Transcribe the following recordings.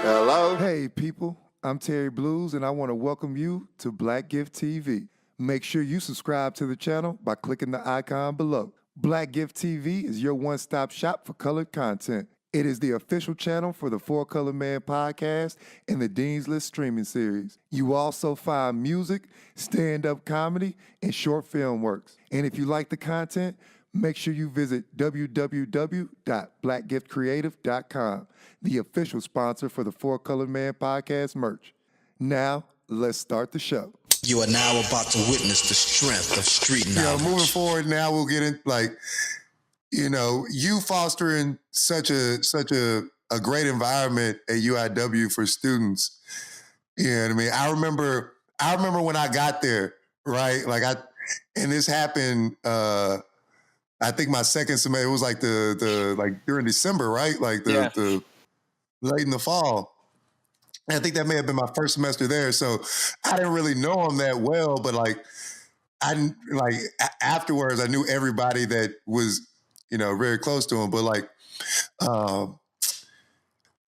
Hello? Hey people, I'm Terry Bluez and I want to welcome you to Black Gift TV. Make sure you subscribe to the channel by clicking the icon below. Black Gift TV is your one-stop shop for colored content. It is the official channel for the Four Color Man podcast and the Dean's List streaming series. You also find music, stand-up comedy, and short film works. And if you like the content, make sure you visit www.blackgiftcreative.com, the official sponsor for the Four Color Man podcast merch. Now, let's start the show. You are now about to witness the strength of street knowledge. Moving forward now, we'll get in, you fostering such a great environment at UIW for students. You know what I mean? I remember when I got there, right? And this happened, I think my second semester, it was like during December, right? The late in the fall. And I think that may have been my first semester there. So I didn't really know him that well, but afterwards I knew everybody that was, very close to him. But I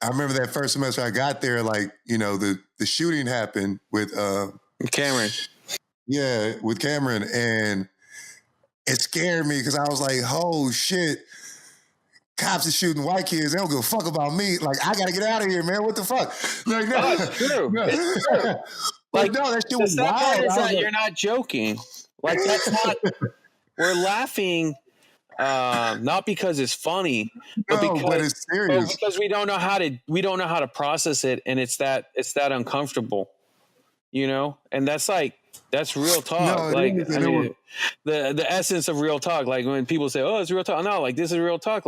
remember that first semester I got there, the shooting happened with Cameron. Yeah, with Cameron. And it scared me because I was like, oh shit, cops are shooting white kids. They don't give a fuck about me. I got to get out of here, man. What the fuck? No, it's true. No. It's true. No, that shit was wild. Is that you're not joking. That's not, we're laughing, not because it's funny, but it's serious. Because we don't know how to process it. And it's that uncomfortable, and that's real talk. The essence of real talk. Like when people say, oh, it's real talk. No, this is real talk.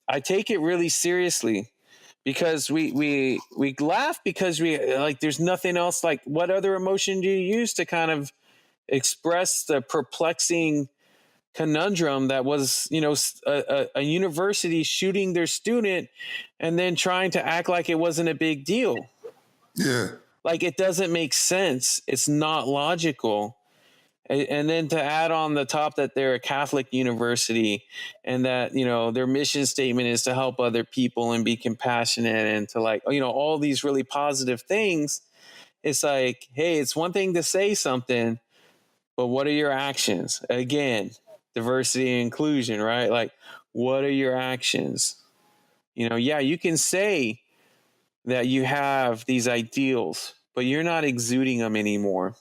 I take it really seriously because we laugh because there's nothing else. What other emotion do you use to kind of express the perplexing conundrum that was, a university shooting their student and then trying to act like it wasn't a big deal. Yeah. It doesn't make sense. It's not logical. And then to add on the top that they're a Catholic university and that, their mission statement is to help other people and be compassionate and to all these really positive things. It's hey, it's one thing to say something, but what are your actions? Again, diversity and inclusion, right? What are your actions? You can say that you have these ideals, but you're not exuding them anymore.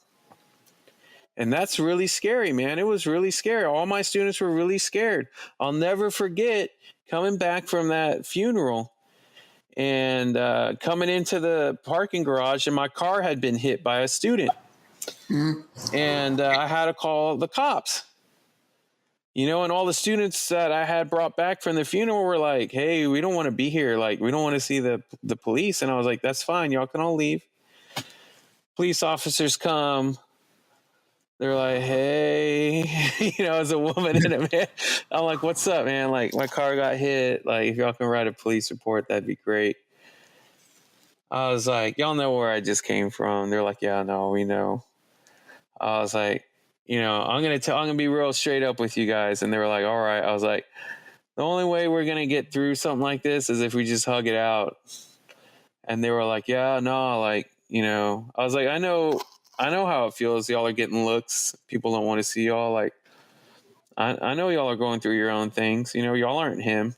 And that's really scary, man. It was really scary. All my students were really scared. I'll never forget coming back from that funeral and coming into the parking garage, and my car had been hit by a student. Mm-hmm. And I had to call the cops. And all the students that I had brought back from the funeral were like, hey, we don't want to be here. We don't want to see the police. And I was like, that's fine. Y'all can all leave. Police officers come. They're like, hey, as a woman and a man. I'm like, what's up, man? My car got hit. If y'all can write a police report, that'd be great. I was like, y'all know where I just came from. They're like, yeah, no, we know. I was like, I'm going to be real straight up with you guys. And they were like, all right. I was like, the only way we're going to get through something like this is if we just hug it out. And they were like, yeah, no, I was like, I know how it feels. Y'all are getting looks. People don't want to see y'all. I know y'all are going through your own things. Y'all aren't him.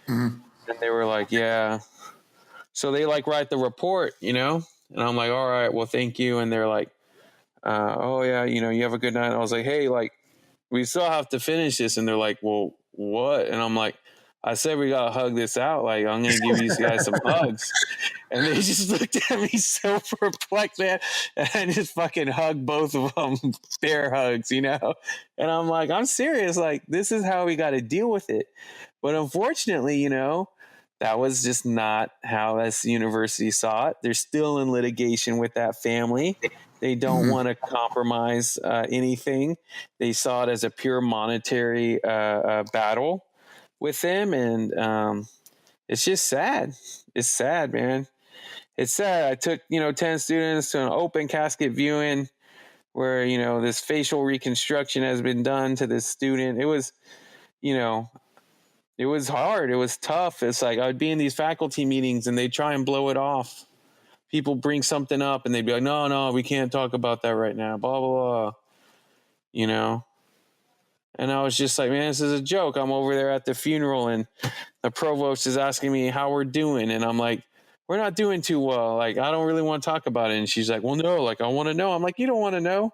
Mm-hmm. And they were like, yeah. So they write the report, and I'm like, all right, well, thank you. And they're like, oh yeah, you have a good night. And I was like, hey, we still have to finish this. And they're like, well, what? And I'm like, I said we gotta hug this out. I'm gonna give you guys some hugs. And they just looked at me so perplexed, man. And I just fucking hugged both of them, bear hugs, And I'm like, I'm serious. This is how we got to deal with it. But unfortunately, that was just not how this university saw it. They're still in litigation with that family. They don't want to compromise anything. They saw it as a pure monetary battle with them. And it's just sad. It's sad, man. It's sad. I took, 10 students to an open casket viewing where, this facial reconstruction has been done to this student. It was, It was hard. It was tough. It's like I would be in these faculty meetings and they'd try and blow it off. People bring something up and they'd be like, no, we can't talk about that right now, blah, blah, blah, you know? And I was just like, man, this is a joke. I'm over there at the funeral and the provost is asking me how we're doing. And I'm like, we're not doing too well. Like, I don't really want to talk about it. And she's like, well, no, like, I want to know. I'm like, you don't want to know.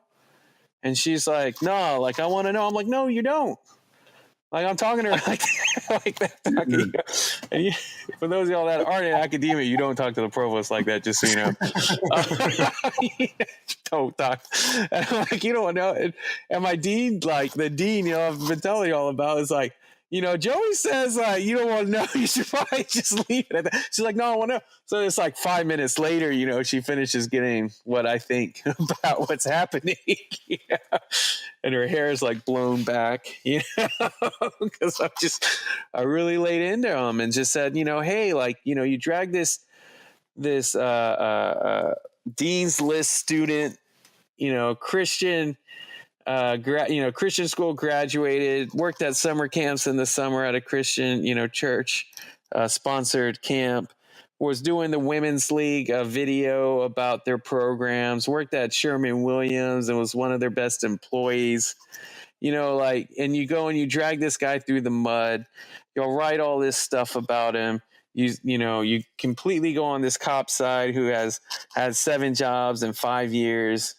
And she's like, no, like, I want to know. I'm like, no, you don't. Like, I'm talking to her like, like that. And you, for those of y'all that aren't in academia, you don't talk to the provost like that, just so you know. Don't talk. And I'm like, you don't know. And my dean, like the dean, you know, I've been telling you all about, is like, you know, Joey says, you don't want to know. You should probably just leave it at that. She's like, no, I want to know. So it's like 5 minutes later, you know, she finishes getting what I think about what's happening. Yeah. And her hair is like blown back, you know, because I really laid into him and just said, you know, hey, like, you know, you drag this dean's list student, you know, Christian, Christian school, graduated, worked at summer camps in the summer at a Christian, you know, church sponsored camp, was doing the women's league video about their programs, worked at Sherman-Williams and was one of their best employees, you know, like, and you go and you drag this guy through the mud, you'll write all this stuff about him. You completely go on this cop side who has had 7 jobs in 5 years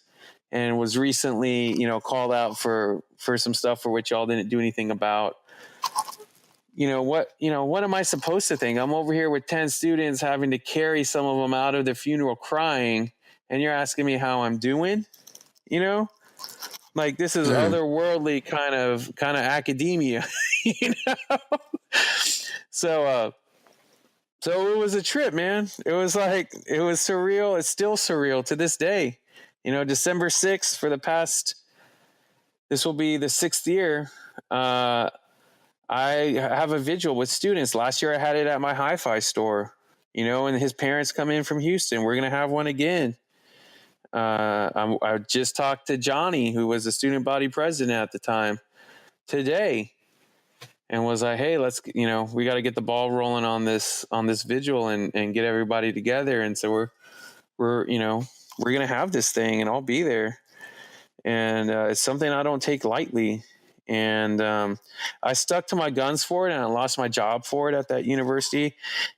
and was recently, you know, called out for some stuff for which y'all didn't do anything about. What am I supposed to think? I'm over here with 10 students having to carry some of them out of the funeral crying, and you're asking me how I'm doing, you know? Like, this is otherworldly kind of academia, you know? So it was a trip, man. It was surreal. It's still surreal to this day. You know, December 6th this will be the 6th year. I have a vigil with students. Last year I had it at my hi-fi store, you know, and his parents come in from Houston. We're going to have one again. I just talked to Johnny, who was the student body president at the time, today, and was like, hey, we got to get the ball rolling on this vigil and get everybody together. And so we're going to have this thing and I'll be there. And it's something I don't take lightly. And I stuck to my guns for it, and I lost my job for it at that university.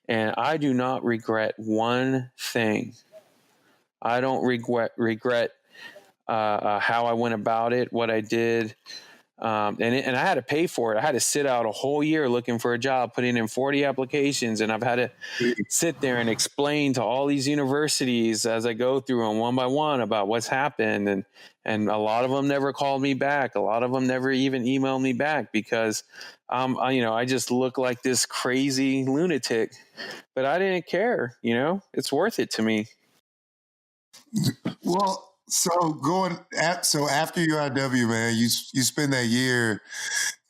And I do not regret one thing. I don't regret how I went about it, what I did. And I had to pay for it. I had to sit out a whole year looking for a job, putting in 40 applications. And I've had to sit there and explain to all these universities as I go through them one by one about what's happened. And a lot of them never called me back. A lot of them never even emailed me back because, I just look like this crazy lunatic, but I didn't care, you know, it's worth it to me. Well, so after UIW, man, you spend that year,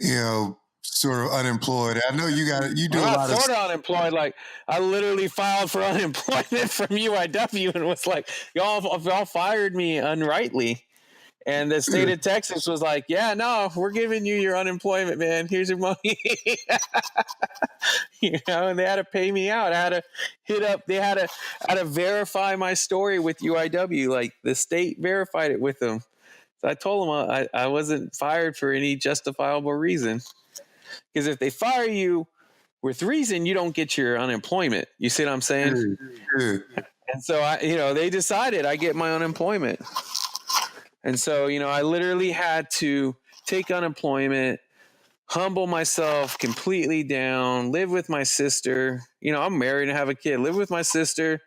you know, sort of unemployed. I know you do a lot of unemployed. Like, I literally filed for unemployment from UIW and was like, y'all fired me unrightly. And the state of Texas was like, yeah, no, we're giving you your unemployment, man. Here's your money. You know, and they had to pay me out. I had to I had to verify my story with UIW. Like, the state verified it with them. So I told them I wasn't fired for any justifiable reason. Because if they fire you with reason, you don't get your unemployment. You see what I'm saying? And so they decided I get my unemployment. And so, I literally had to take unemployment, humble myself completely down, live with my sister. I'm married and have a kid. Live with my sister,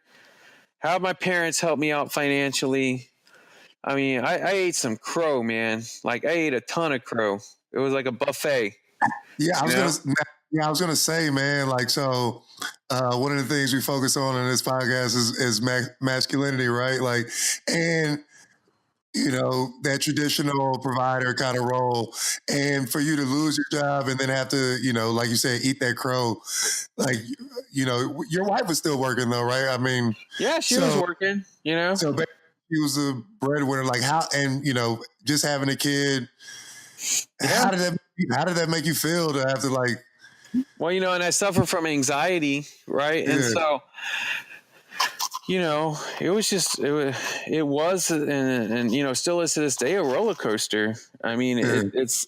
have my parents help me out financially. I mean, I ate some crow, man. Like, I ate a ton of crow. It was like a buffet. Yeah, I was gonna say, man. Like, so one of the things we focus on in this podcast is masculinity, right? Like, and that traditional provider kind of role, and for you to lose your job and then have to, like you said, eat that crow. Like, your wife was still working though, right? I mean, yeah, she was working. So she was a breadwinner. Like, how, and just having a kid. Yeah. How did that make you feel to have to, like, Well, and I suffer from anxiety, right? Yeah. And so, it was just, it was, and still is to this day, a roller coaster. I mean, Yeah. it's,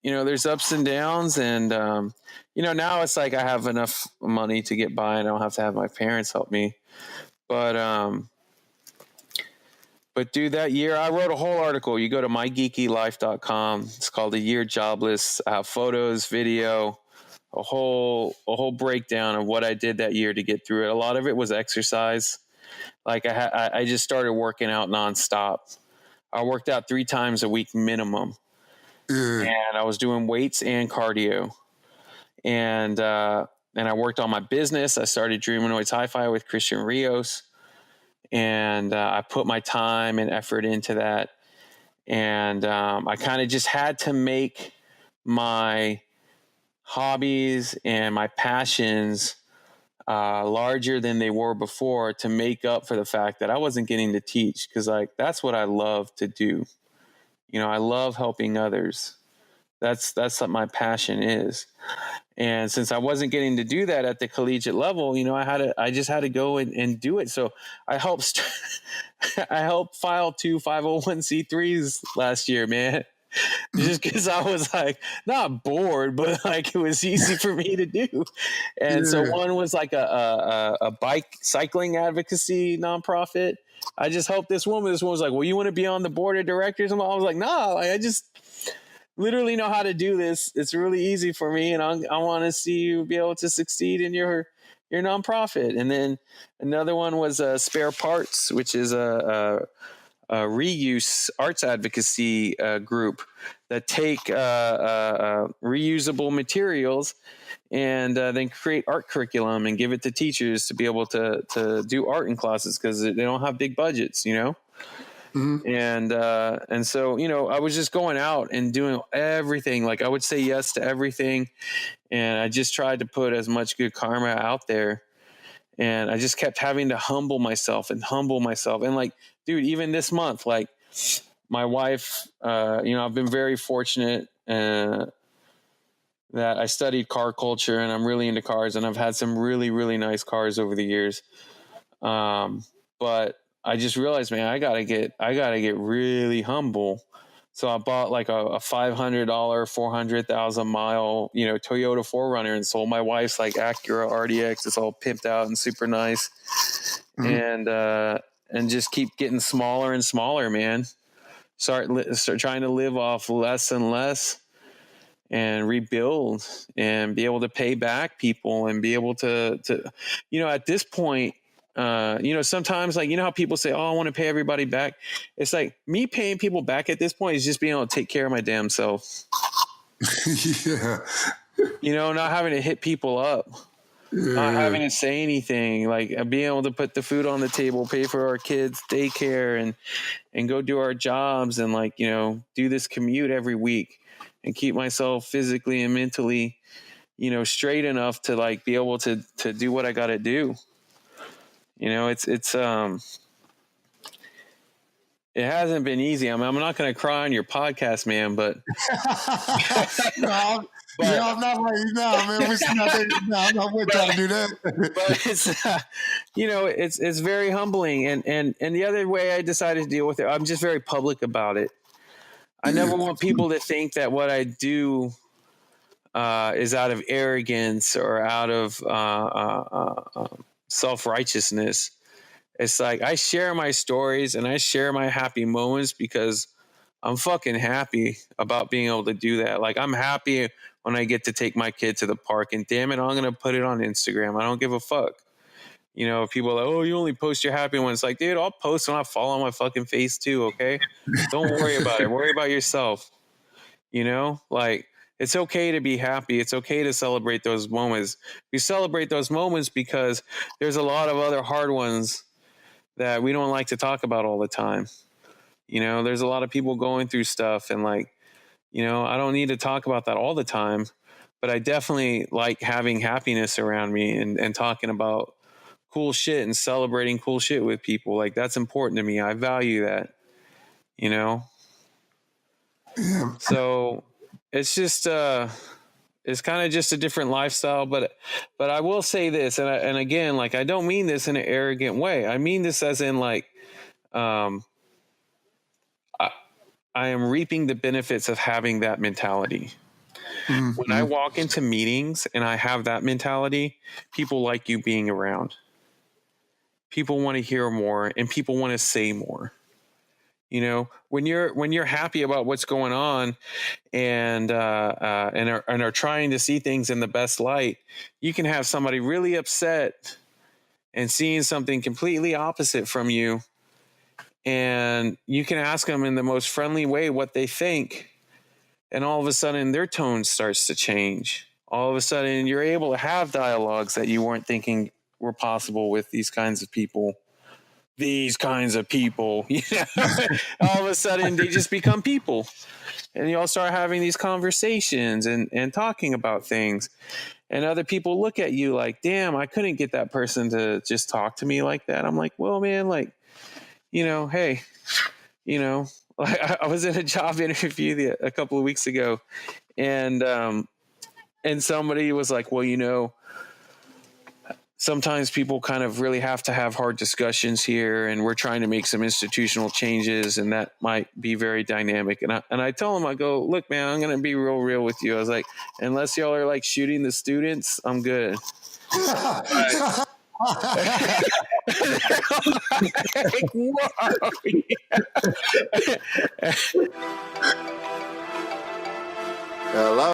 there's ups and downs, and, now it's like I have enough money to get by and I don't have to have my parents help me. But dude, that year I wrote a whole article. You go to mygeekylife.com. It's called A Year Jobless. I have photos, video, a whole breakdown of what I did that year to get through it. A lot of it was exercise. Like I just started working out nonstop. I worked out 3 times a week minimum. Yeah. And I was doing weights and cardio. And I worked on my business. I started Dreamonoids Hi-Fi with Christian Rios. And I put my time and effort into that. And I kind of just had to make my hobbies and my passions larger than they were before to make up for the fact that I wasn't getting to teach. Because that's what I love to do. I love helping others. That's what my passion is. And since I wasn't getting to do that at the collegiate level, I just had to go and do it. So I helped file 2 501c3s last year, man. Just because I was not bored, but it was easy for me to do. And so one was a bike cycling advocacy nonprofit. I just helped this woman. This woman was like, well, you want to be on the board of directors? And I was like, no, I just literally know how to do this. It's really easy for me. And I want to see you be able to succeed in your nonprofit. And then another one was Spare Parts, which is a reuse arts advocacy group that take reusable materials and then create art curriculum and give it to teachers to be able to do art in classes because they don't have big budgets, Mm-hmm. And so, I was just going out and doing everything. Like I would say yes to everything. And I just tried to put as much good karma out there. And I just kept having to humble myself. And dude, even this month, my wife, I've been very fortunate that I studied car culture and I'm really into cars and I've had some really, really nice cars over the years. But I just realized, man, I gotta get really humble. So I bought a $500, 400,000 mile, Toyota 4Runner and sold my wife's Acura RDX. It's all pimped out and super nice. Mm-hmm. And just keep getting smaller and smaller, man. Start trying to live off less and less and rebuild and be able to pay back people and be able to at this point, sometimes how people say, oh, I want to pay everybody back. It's me paying people back at this point is just being able to take care of my damn self. Yeah. Not having to hit people up, not having to say anything, being able to put the food on the table, pay for our kids' daycare and go do our jobs and do this commute every week and keep myself physically and mentally, straight enough to be able to do what I got to do. It hasn't been easy. I'm not going to cry on your podcast, man, but no, I'm not right now, man. I'm not trying to do that. But it's very humbling. And the other way I decided to deal with it, I'm just very public about it. I never want people to think that what I do is out of arrogance or out of self-righteousness. It's I share my stories and I share my happy moments because I'm fucking happy about being able to do that. I'm happy when I get to take my kid to the park and damn it, I'm going to put it on Instagram. I don't give a fuck. People are like, oh, you only post your happy ones. Dude, I'll post when I fall on my fucking face too. Okay. Don't worry about it. Worry about yourself. It's okay to be happy. It's okay to celebrate those moments. We celebrate those moments because there's a lot of other hard ones that we don't like to talk about all the time. There's a lot of people going through stuff and I don't need to talk about that all the time, but I definitely like having happiness around me and talking about cool shit and celebrating cool shit with people. That's important to me. I value that, So it's just, It's kind of just a different lifestyle, but I will say this, and again, like, I don't mean this in an arrogant way. I mean this as in, like, I am reaping the benefits of having that mentality. Mm-hmm. When I walk into meetings and I have that mentality, people like you being around. People want to hear more, and people want to say more. You know, when you're happy about what's going on, and are trying to see things in the best light, you can have somebody really upset and seeing something completely opposite from you, and you can ask them in the most friendly way what they think, and all of a sudden their tone starts to change. All of a sudden you're able to have dialogues that you weren't thinking were possible with these kinds of people. You know? All of a sudden they just become people, and you all start having these conversations and talking about things, and other people look at you like, damn, I couldn't get that person to just talk to me like that. I'm like, well, man, like, you know, hey, you know, I was in a job interview a couple of weeks ago, and somebody was like, well, you know, sometimes people kind of really have to have hard discussions here, and we're trying to make some institutional changes, and that might be very dynamic. And I tell them, I go, look, man, I'm going to be real with you. I was like, unless y'all are like shooting the students, I'm good. Like, whoa. Hello.